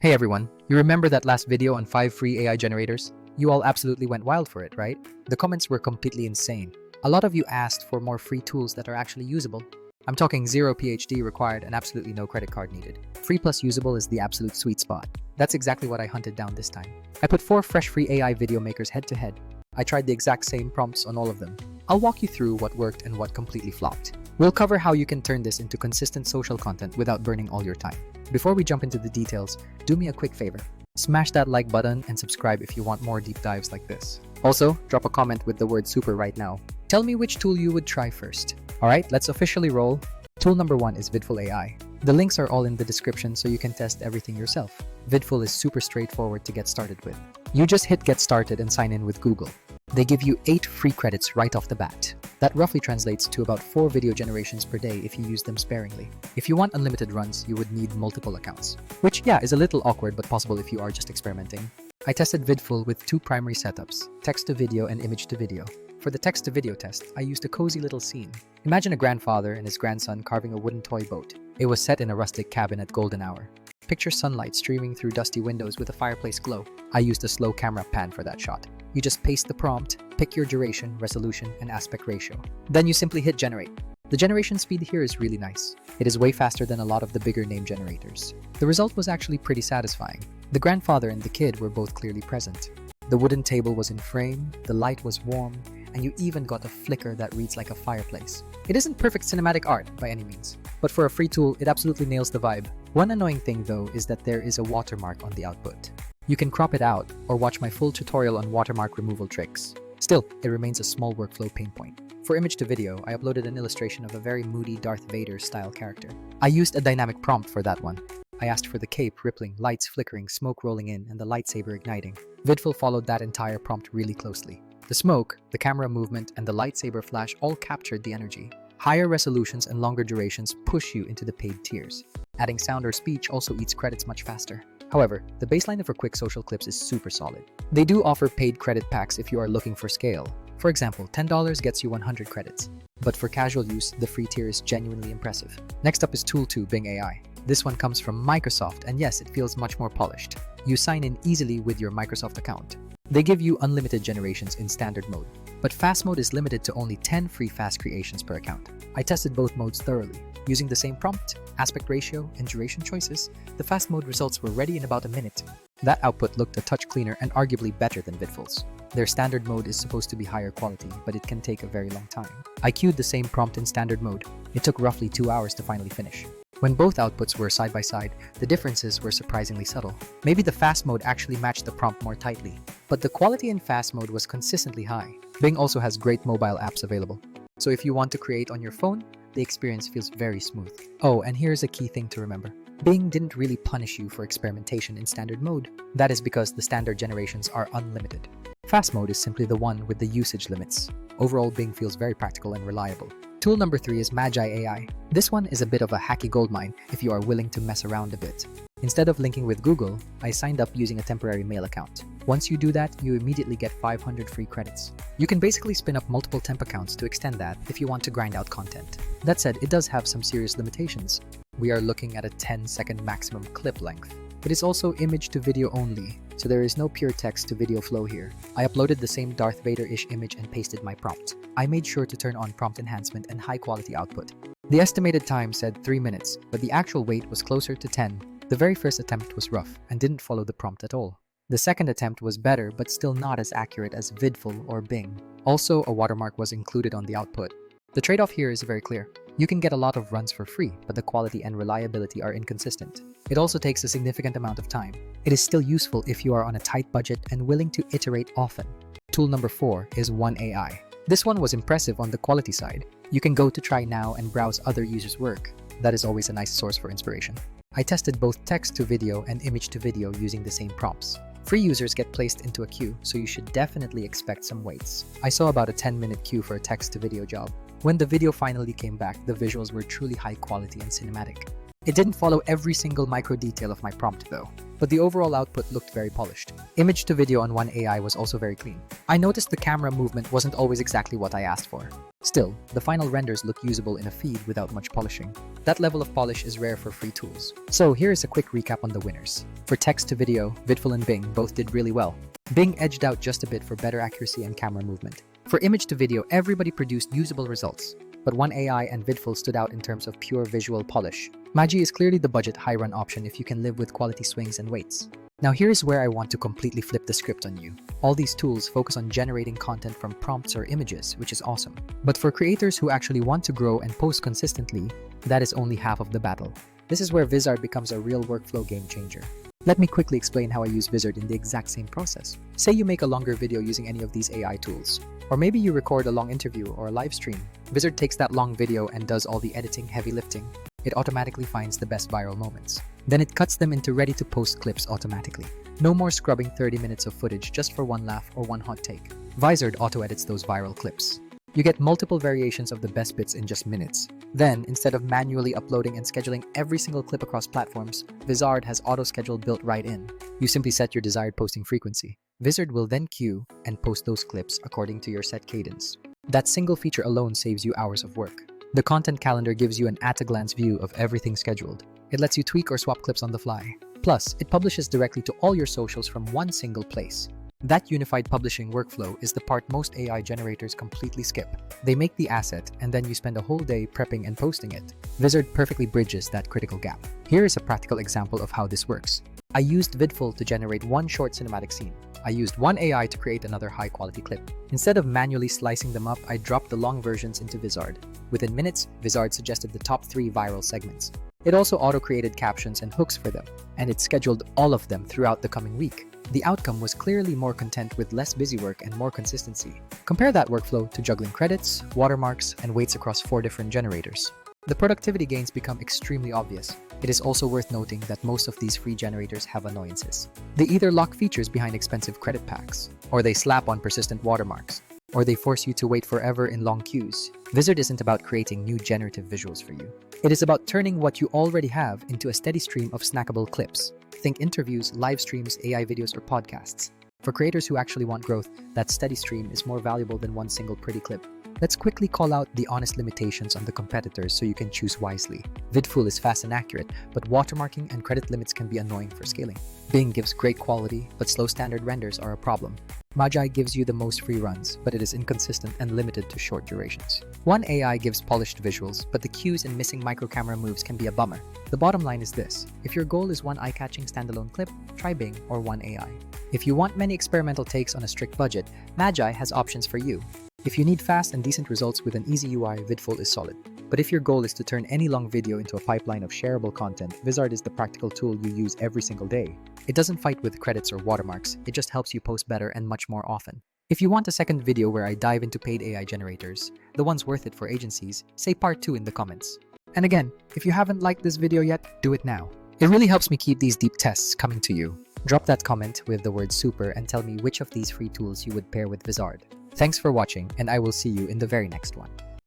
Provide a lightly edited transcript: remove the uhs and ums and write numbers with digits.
Hey everyone, you remember that last video on 5 free AI generators? You all absolutely went wild for it, right? The comments were completely insane. A lot of you asked for more free tools that are actually usable. I'm talking zero PhD required and absolutely no credit card needed. Free plus usable is the absolute sweet spot. That's exactly what I hunted down this time. I put 4 fresh free AI video makers head to head. I tried the exact same prompts on all of them. I'll walk you through what worked and what completely flopped. We'll cover how you can turn this into consistent social content without burning all your time. Before we jump into the details, do me a quick favor. Smash that like button and subscribe if you want more deep dives like this. Also, drop a comment with the word super right now. Tell me which tool you would try first. Alright, let's officially roll. Tool number 1 is Vidful AI. The links are all in the description so you can test everything yourself. Vidful is super straightforward to get started with. You just hit get started and sign in with Google. They give you 8 free credits right off the bat. That roughly translates to about 4 video generations per day if you use them sparingly. If you want unlimited runs, you would need multiple accounts. Which, yeah, is a little awkward but possible if you are just experimenting. I tested Vidful with 2 primary setups, text to video and image to video. For the text to video test, I used a cozy little scene. Imagine a grandfather and his grandson carving a wooden toy boat. It was set in a rustic cabin at golden hour. Picture sunlight streaming through dusty windows with a fireplace glow. I used a slow camera pan for that shot. You just paste the prompt, pick your duration, resolution, and aspect ratio. Then you simply hit generate. The generation speed here is really nice. It is way faster than a lot of the bigger name generators. The result was actually pretty satisfying. The grandfather and the kid were both clearly present. The wooden table was in frame, the light was warm, and you even got a flicker that reads like a fireplace. It isn't perfect cinematic art by any means, but for a free tool, it absolutely nails the vibe. One annoying thing though is that there is a watermark on the output. You can crop it out or watch my full tutorial on watermark removal tricks. Still, it remains a small workflow pain point. For image to video, I uploaded an illustration of a very moody Darth Vader style character. I used a dynamic prompt for that one. I asked for the cape rippling, lights flickering, smoke rolling in, and the lightsaber igniting. Vidful followed that entire prompt really closely. The smoke, the camera movement, and the lightsaber flash all captured the energy. Higher resolutions and longer durations push you into the paid tiers. Adding sound or speech also eats credits much faster. However, the baseline for quick social clips is super solid. They do offer paid credit packs if you are looking for scale. For example, $10 gets you 100 credits. But for casual use, the free tier is genuinely impressive. Next up is Tool 2 Bing AI. This one comes from Microsoft, and yes, it feels much more polished. You sign in easily with your Microsoft account. They give you unlimited generations in standard mode, but fast mode is limited to only 10 free fast creations per account. I tested both modes thoroughly. Using the same prompt, aspect ratio, and duration choices, the fast mode results were ready in about a minute. That output looked a touch cleaner and arguably better than Vidful's. Their standard mode is supposed to be higher quality, but it can take a very long time. I queued the same prompt in standard mode. It took roughly 2 hours to finally finish. When both outputs were side by side, the differences were surprisingly subtle. Maybe the fast mode actually matched the prompt more tightly, but the quality in fast mode was consistently high. Bing also has great mobile apps available, so if you want to create on your phone, the experience feels very smooth. Oh, and here's a key thing to remember. Bing didn't really punish you for experimentation in standard mode. That is because the standard generations are unlimited. Fast mode is simply the one with the usage limits. Overall, Bing feels very practical and reliable. Tool number 3 is Magi AI. This one is a bit of a hacky goldmine if you are willing to mess around a bit. Instead of linking with Google, I signed up using a temporary mail account. Once you do that, you immediately get 500 free credits. You can basically spin up multiple temp accounts to extend that if you want to grind out content. That said, it does have some serious limitations. We are looking at a 10-second maximum clip length. It is also image to video only, so there is no pure text to video flow here. I uploaded the same Darth Vader-ish image and pasted my prompt. I made sure to turn on prompt enhancement and high quality output. The estimated time said 3 minutes, but the actual wait was closer to 10. The very first attempt was rough and didn't follow the prompt at all. The second attempt was better but still not as accurate as Vidful or Bing. Also, a watermark was included on the output. The trade-off here is very clear. You can get a lot of runs for free, but the quality and reliability are inconsistent. It also takes a significant amount of time. It is still useful if you are on a tight budget and willing to iterate often. Tool number 4 is One AI. This one was impressive on the quality side. You can go to try now and browse other users' work. That is always a nice source for inspiration. I tested both text to video and image to video using the same prompts. Free users get placed into a queue, so you should definitely expect some waits. I saw about a 10-minute queue for a text to video job. When the video finally came back, the visuals were truly high quality and cinematic. It didn't follow every single micro detail of my prompt though. but the overall output looked very polished. Image to video on one AI was also very clean. I noticed the camera movement wasn't always exactly what I asked for. Still, the final renders look usable in a feed without much polishing. That level of polish is rare for free tools. So here is a quick recap on the winners. For text to video, Vidful and Bing both did really well. Bing edged out just a bit for better accuracy and camera movement. For image to video, everybody produced usable results, but one AI and Vidful stood out in terms of pure visual polish. Magi is clearly the budget high-run option if you can live with quality swings and weights. Now here is where I want to completely flip the script on you. All these tools focus on generating content from prompts or images, which is awesome. But for creators who actually want to grow and post consistently, that is only half of the battle. This is where Vizard becomes a real workflow game changer. Let me quickly explain how I use Vizard in the exact same process. Say you make a longer video using any of these AI tools. Or maybe you record a long interview or a live stream. Vizard takes that long video and does all the editing, heavy lifting. It automatically finds the best viral moments. Then it cuts them into ready-to-post clips automatically. No more scrubbing 30 minutes of footage just for one laugh or one hot take. Vizard auto-edits those viral clips. You get multiple variations of the best bits in just minutes. Then, instead of manually uploading and scheduling every single clip across platforms, Vizard has auto-schedule built right in. You simply set your desired posting frequency. Vizard will then queue and post those clips according to your set cadence. That single feature alone saves you hours of work. The content calendar gives you an at-a-glance view of everything scheduled. It lets you tweak or swap clips on the fly. Plus, it publishes directly to all your socials from one single place. That unified publishing workflow is the part most AI generators completely skip. They make the asset, and then you spend a whole day prepping and posting it. Vizard perfectly bridges that critical gap. Here is a practical example of how this works. I used Vidful to generate one short cinematic scene. I used one AI to create another high-quality clip. Instead of manually slicing them up, I dropped the long versions into Vizard. Within minutes, Vizard suggested the top 3 viral segments. It also auto-created captions and hooks for them, and it scheduled all of them throughout the coming week. The outcome was clearly more content with less busy work and more consistency. Compare that workflow to juggling credits, watermarks, and weights across 4 different generators. The productivity gains become extremely obvious. It is also worth noting that most of these free generators have annoyances. They either lock features behind expensive credit packs, or they slap on persistent watermarks, or they force you to wait forever in long queues. Vizard isn't about creating new generative visuals for you. It is about turning what you already have into a steady stream of snackable clips. Think interviews, live streams, AI videos, or podcasts. For creators who actually want growth, that steady stream is more valuable than one single pretty clip. Let's quickly call out the honest limitations on the competitors so you can choose wisely. Vidful is fast and accurate, but watermarking and credit limits can be annoying for scaling. Bing gives great quality, but slow standard renders are a problem. Magi gives you the most free runs, but it is inconsistent and limited to short durations. One AI gives polished visuals, but the cues and missing micro-camera moves can be a bummer. The bottom line is this: if your goal is one eye-catching standalone clip, try Bing or one AI. If you want many experimental takes on a strict budget, Magi has options for you. If you need fast and decent results with an easy UI, Vidful is solid. But if your goal is to turn any long video into a pipeline of shareable content, Vizard is the practical tool you use every single day. It doesn't fight with credits or watermarks, it just helps you post better and much more often. If you want a second video where I dive into paid AI generators, the ones worth it for agencies, say part 2 in the comments. And again, if you haven't liked this video yet, do it now. It really helps me keep these deep tests coming to you. Drop that comment with the word super and tell me which of these free tools you would pair with Vizard. Thanks for watching, and I will see you in the very next one.